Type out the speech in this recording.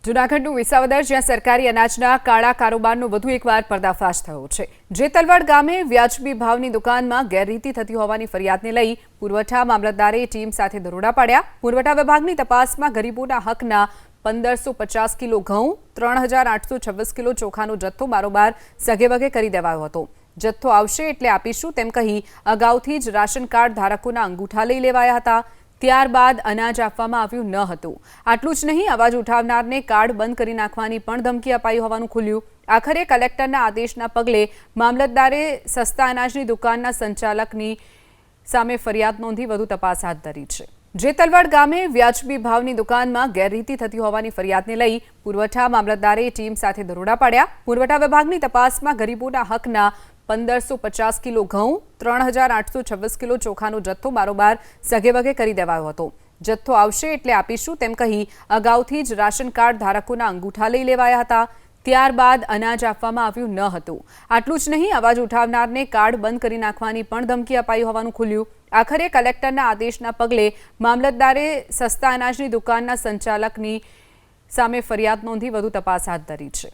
જૂનાગઢનું વિસાવદર જ્યાં સરકારી અનાજના કાળા કારોબારનો વધુ એકવાર પર્દાફાશ થયો છે। જેતલવાડ ગામે વ્યાજબી ભાવની દુકાનમાં ગેરરીતિ થતી હોવાની ફરિયાદને લઈ પુરવઠા મામલતદારે ટીમ સાથે દરોડા પાડ્યા। પુરવઠા વિભાગની તપાસમાં ગરીબોના હકના 1550 કિલો ઘઉં, 3826 કિલો ચોખાનો જથ્થો બારોબાર સગેવગે કરી દેવાયો હતો। જથ્થો આવશે એટલે આપીશું તેમ કહી અગાઉથી જ રાશન કાર્ડ ધારકોના અંગૂઠા લઈ લેવાયા હતા। ત્યારબાદ અનાજ આપવામાં આવ્યું ન હતું। આટલું જ નહીં, અવાજ ઉઠાવનારને કાર્ડ બંધ કરી નાખવાની પણ ધમકી અપાઈ હોવાનું ખુલ્યું। આખરે કલેક્ટરના આદેશના પગલે મામલતદારે સસ્તા અનાજની દુકાનના સંચાલકની સામે ફરિયાદ નોંધી વધુ તપાસ હાથ ધરી છે। જેતલવાડ ગામે વ્યાજબી ભાવની દુકાનમાં ગેરરીતિ થતી હોવાની ફરિયાદને લઈ પુરવઠા મામલતદારે ટીમ સાથે દરોડા પાડ્યા। પુરવઠા વિભાગની તપાસમાં ગરીબોના હકના 1550 કિલો ઘઉં, 3826 કિલો ચોખાનો જથ્થો બારોબાર સગેવગે કરી દેવાયો હતો। જથ્થો આવશે એટલે આપીશું તેમ કહી અગાઉથી જ રાશન કાર્ડ ધારકોના અંગૂઠા લઈ લેવાયા હતા। ત્યારબાદ અનાજ આપવામાં આવ્યું ન હતું। આટલું જ નહીં, અવાજ ઉઠાવનારને કાર્ડ બંધ કરી નાખવાની પણ ધમકી અપાઈ હોવાનું ખુલ્યું। આખરે કલેક્ટરના આદેશના પગલે મામલતદારે સસ્તા અનાજની દુકાનના સંચાલકની સામે ફરિયાદ નોંધી વધુ તપાસ હાથ ધરી છે।